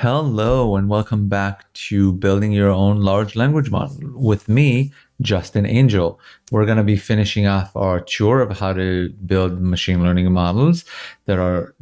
Hello and welcome back to Building Your Own Large Language Model with me, Justin Angel. We're going to be finishing off our tour of how to build machine learning models that are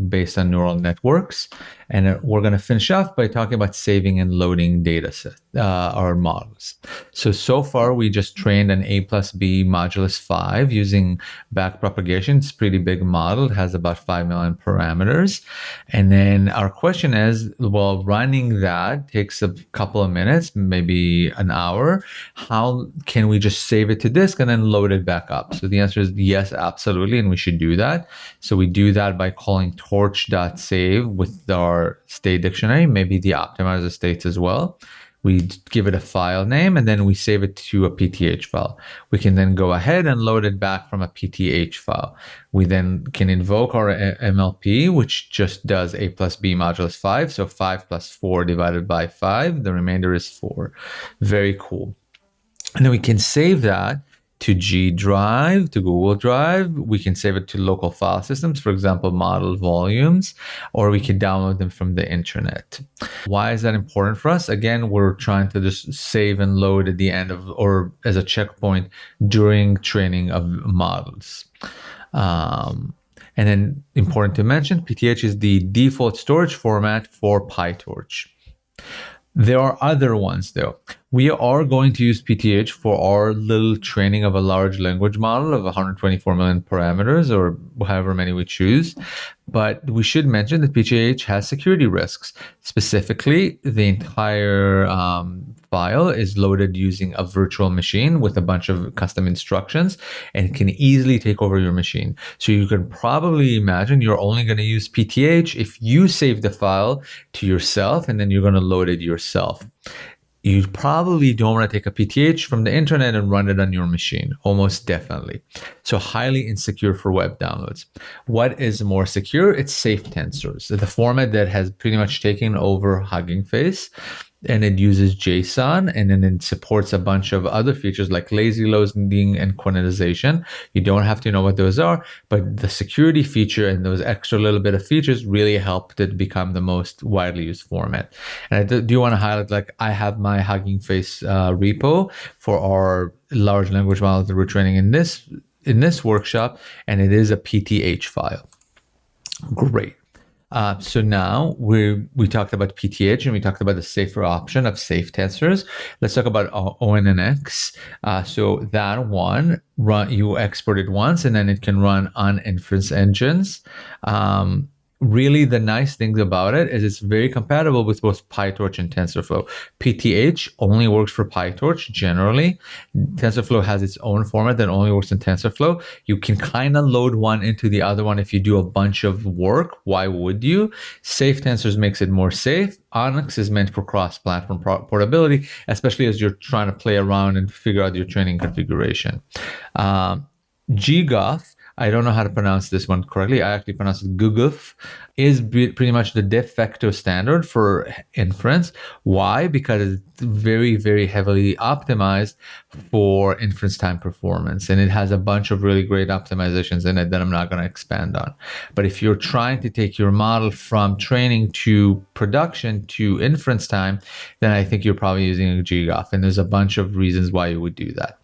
based on neural networks. And we're going to finish off by talking about saving and loading data set, our models. So far, we just trained an A plus B modulus 5 using backpropagation. It's a pretty big model. It has about 5 million parameters. And then our question is, well, running that takes a couple of minutes, maybe an hour. How can we just save it to disk and then load it back up? So the answer is yes, absolutely, and we should do that. So we do that by calling torch.save with our state dictionary, maybe the optimizer states as well. We give it a file name and then we save it to a PTH file. We can then go ahead and load it back from a PTH file. We then can invoke our MLP, which just does A plus B modulus 5. So 5 plus 4 divided by 5. The remainder is 4. Very cool. And then we can save that to G Drive, to Google Drive. We can save it to local file systems, for example, model volumes, or we can download them from the internet. Why is that important for us? Again, we're trying to just save and load at the end of, or as a checkpoint during training of models. And then important to mention, PTH is the default storage format for PyTorch. There are other ones though. We are going to use PTH for our little training of a large language model of 124 million parameters or however many we choose. But we should mention that PTH has security risks. Specifically, the entire file is loaded using a virtual machine with a bunch of custom instructions and can easily take over your machine. So you can probably imagine you're only going to use PTH if you save the file to yourself and then you're going to load it yourself. You probably don't want to take a PTH from the internet and run it on your machine, almost definitely. So highly insecure for web downloads. What is more secure? It's Safetensors, the format that has pretty much taken over Hugging Face. And it uses JSON, and then it supports a bunch of other features like lazy loading and quantization. You don't have to know what those are, but the security feature and those extra little bit of features really helped it become the most widely used format. And I do want to highlight, like, I have my Hugging Face repo for our large language model that we're training in this workshop, and it is a PTH file. Great. So now we talked about PTH and we talked about the safer option of Safetensors. Let's talk about ONNX. So that one, you export it once and then it can run on inference engines. Really, the nice thing about it is it's very compatible with both PyTorch and TensorFlow. PTH only works for PyTorch generally. TensorFlow has its own format that only works in TensorFlow. You can kind of load one into the other one if you do a bunch of work. Why would you? Safetensors makes it more safe. ONNX is meant for cross-platform portability, especially as you're trying to play around and figure out your training configuration. GGUF, I don't know how to pronounce this one correctly. I actually pronounce it GGUF, is pretty much the de facto standard for inference. Why? Because it's very, very heavily optimized for inference time performance. And it has a bunch of really great optimizations in it that I'm not going to expand on. But if you're trying to take your model from training to production to inference time, then I think you're probably using a GGUF. And there's a bunch of reasons why you would do that.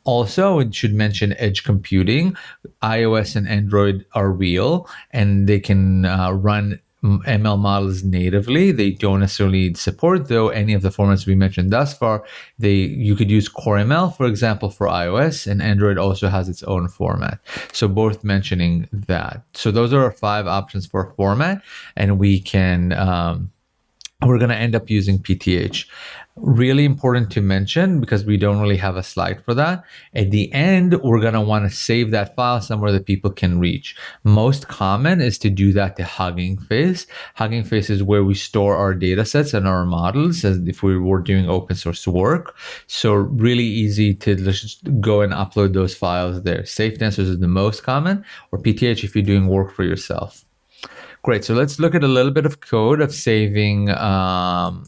Also, it should mention edge computing. iOS and Android are real, and they can run ML models natively. They don't necessarily support, though, any of the formats we mentioned thus far. You could use CoreML, for example, for iOS, and Android also has its own format. So both mentioning that. So those are our 5 options for format, and we can we're going to end up using PTH. Really important to mention, because we don't really have a slide for that. At the end, we're going to want to save that file somewhere that people can reach. Most common is to do that to Hugging Face. Hugging Face is where we store our data sets and our models as if we were doing open source work. So really easy to just go and upload those files there. Safetensors is the most common, or PTH if you're doing work for yourself. Great. So let's look at a little bit of code of saving and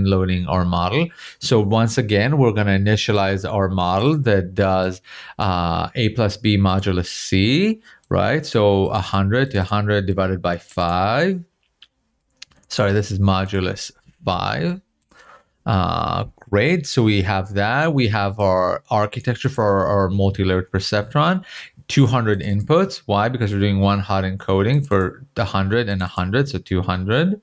loading our model. So once again, we're going to initialize our model that does A plus B modulus C, right? So 100 to 100 divided by 5. Sorry, this is modulus 5. Great. So we have that. We have our architecture for our multi-layered perceptron. 200 inputs. Why? Because we're doing one hot encoding for the 100 and 100, so 200.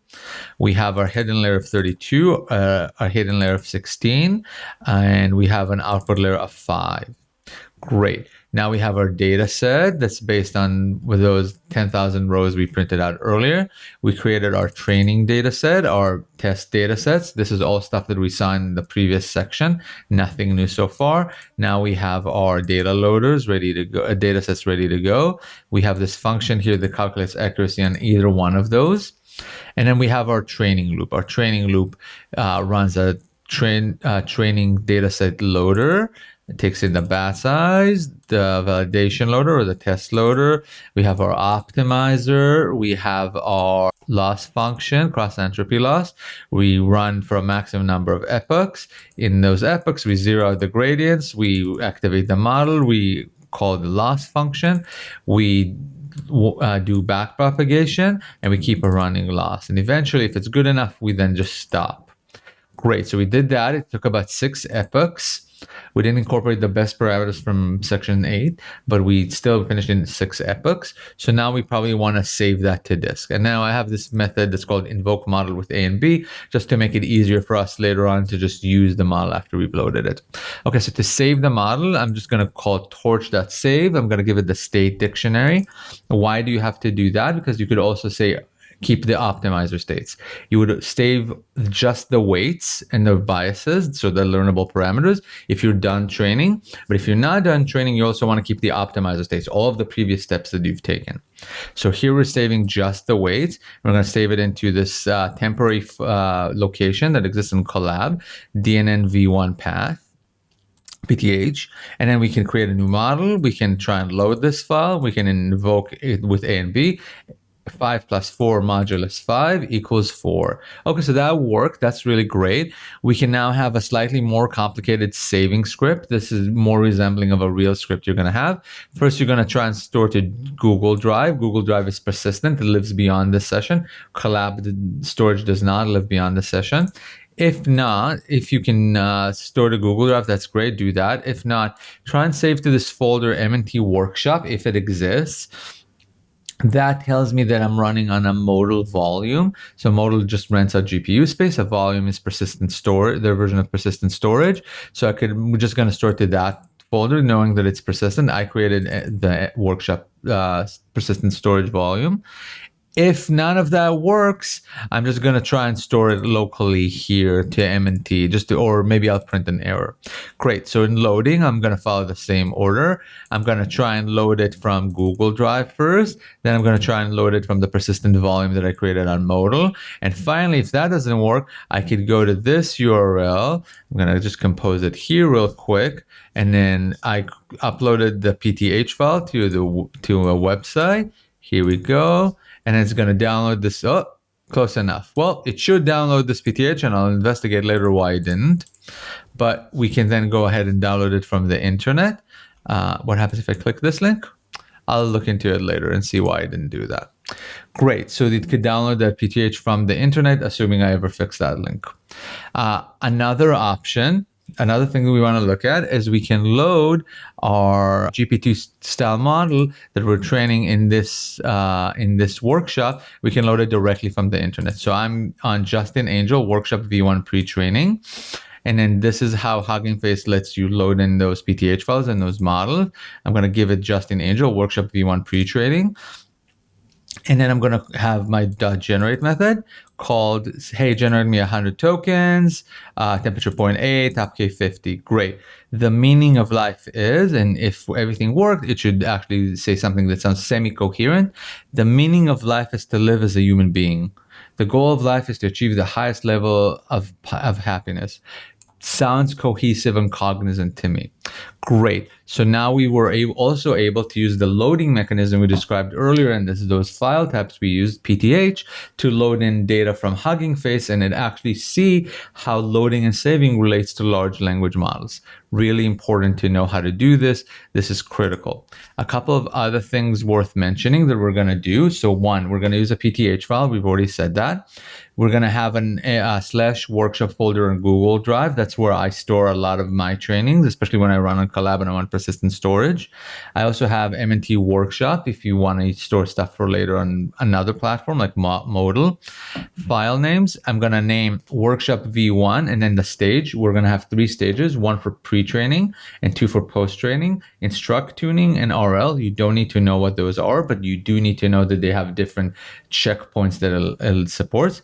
We have our hidden layer of 32, a hidden layer of 16, and we have an output layer of 5. Great. Now we have our data set that's based on with those 10,000 rows we printed out earlier. We created our training data set, our test data sets. This is all stuff that we saw in the previous section. Nothing new so far. Now we have our data loaders ready to go, data sets ready to go. We have this function here that calculates accuracy on either one of those. And then we have our training loop. Our training loop runs a training dataset loader. It takes in the batch size, the validation loader or the test loader. We have our optimizer. We have our loss function, cross entropy loss. We run for a maximum number of epochs. In those epochs, we zero out the gradients. We activate the model. We call the loss function. We do back propagation, and we keep a running loss. And eventually, if it's good enough, we then just stop. Great. So we did that. It took about 6 epochs. We didn't incorporate the best parameters from section 8, but we still finished in 6 epochs. So now we probably want to save that to disk. And now I have this method that's called invoke model with A and B, just to make it easier for us later on to just use the model after we've loaded it. Okay, so to save the model, I'm just going to call torch.save. I'm going to give it the state dictionary. Why do you have to do that? Because you could also say keep the optimizer states. You would save just the weights and the biases, so the learnable parameters, if you're done training. But if you're not done training, you also want to keep the optimizer states, all of the previous steps that you've taken. So here we're saving just the weights. We're going to save it into this temporary location that exists in Collab, DNN v1 path. PTH, and then we can create a new model. We can try and load this file. We can invoke it with A and B. 5 plus 4 modulus 5 equals 4. Okay, so that worked. That's really great. We can now have a slightly more complicated saving script. This is more resembling of a real script you're going to have. First, you're going to try and store to Google Drive. Google Drive is persistent. It lives beyond this session. Collab storage does not live beyond this session. If not, if you can store to Google Drive, that's great. Do that. If not, try and save to this folder M&T Workshop if it exists. That tells me that I'm running on a modal volume. So modal just rents out GPU space. A volume is persistent storage, their version of persistent storage. So we're just going to store to that folder, knowing that it's persistent. I created the workshop persistent storage volume. If none of that works, I'm just going to try and store it locally here to M&T, or maybe I'll print an error. Great. So in loading, I'm going to follow the same order. I'm going to try and load it from Google Drive first. Then I'm going to try and load it from the persistent volume that I created on modal. And finally, if that doesn't work, I could go to this URL. I'm going to just compose it here real quick. And then I uploaded the PTH file to a website. Here we go. And it's going to download this. Oh, close enough. Well, it should download this PTH, and I'll investigate later why it didn't. But we can then go ahead and download it from the internet. What happens if I click this link? I'll look into it later and see why I didn't do that. Great. So it could download that PTH from the internet, assuming I ever fix that link. Another option. Another thing that we want to look at is we can load our GPT style model that we're training in this workshop. We can load it directly from the internet. So I'm on Justin Angel Workshop V1 pre-training. And then this is how Hugging Face lets you load in those PTH files and those models. I'm going to give it Justin Angel Workshop V1 pre-training. And then I'm going to have my .generate method called, hey, generate me 100 tokens, temperature 0.8, top K 50. Great. The meaning of life is, and if everything worked, it should actually say something that sounds semi-coherent. The meaning of life is to live as a human being. The goal of life is to achieve the highest level of happiness. Sounds cohesive and cognizant to me. Great. So now we were also able to use the loading mechanism we described earlier, and this is those file types we used, PTH, to load in data from Hugging Face, and it actually see how loading and saving relates to large language models. Really important to know how to do this. This is critical. A couple of other things worth mentioning that we're going to do. So one, we're going to use a PTH file. We've already said that. We're going to have an slash workshop folder in Google Drive. That's where I store a lot of my trainings, especially when I run on Collab and I want persistent storage. I also have M&T Workshop if you want to store stuff for later on another platform like Modal. File names, I'm going to name Workshop V1, and then the stage. We're going to have 3 stages, 1 for pre-training and 2 for post-training. Instruct, tuning, and RL. You don't need to know what those are, but you do need to know that they have different checkpoints that it'll support.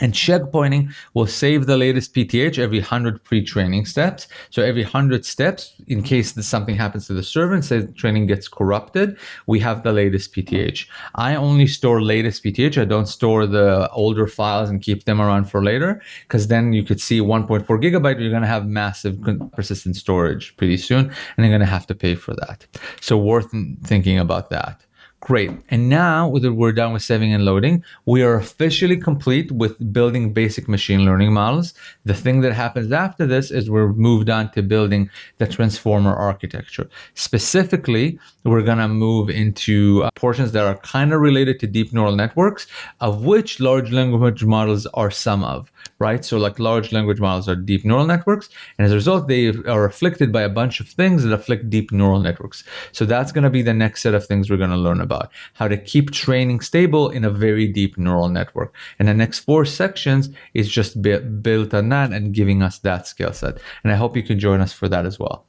And checkpointing will save the latest PTH every 100 pre-training steps. So every 100 steps, in case something happens to the server and says training gets corrupted, we have the latest PTH. I only store latest PTH. I don't store the older files and keep them around for later, because then you could see 1.4 gigabyte, you're going to have massive persistent storage pretty soon, and you're going to have to pay for that. So worth thinking about that. Great. And now that we're done with saving and loading, we are officially complete with building basic machine learning models. The thing that happens after this is we're moved on to building the transformer architecture. Specifically, we're going to move into portions that are kind of related to deep neural networks, of which large language models are some of, right? So like large language models are deep neural networks, and as a result, they are afflicted by a bunch of things that afflict deep neural networks. So that's going to be the next set of things we're going to learn about, how to keep training stable in a very deep neural network. And the next 4 sections is just built on that and giving us that skill set. And I hope you can join us for that as well.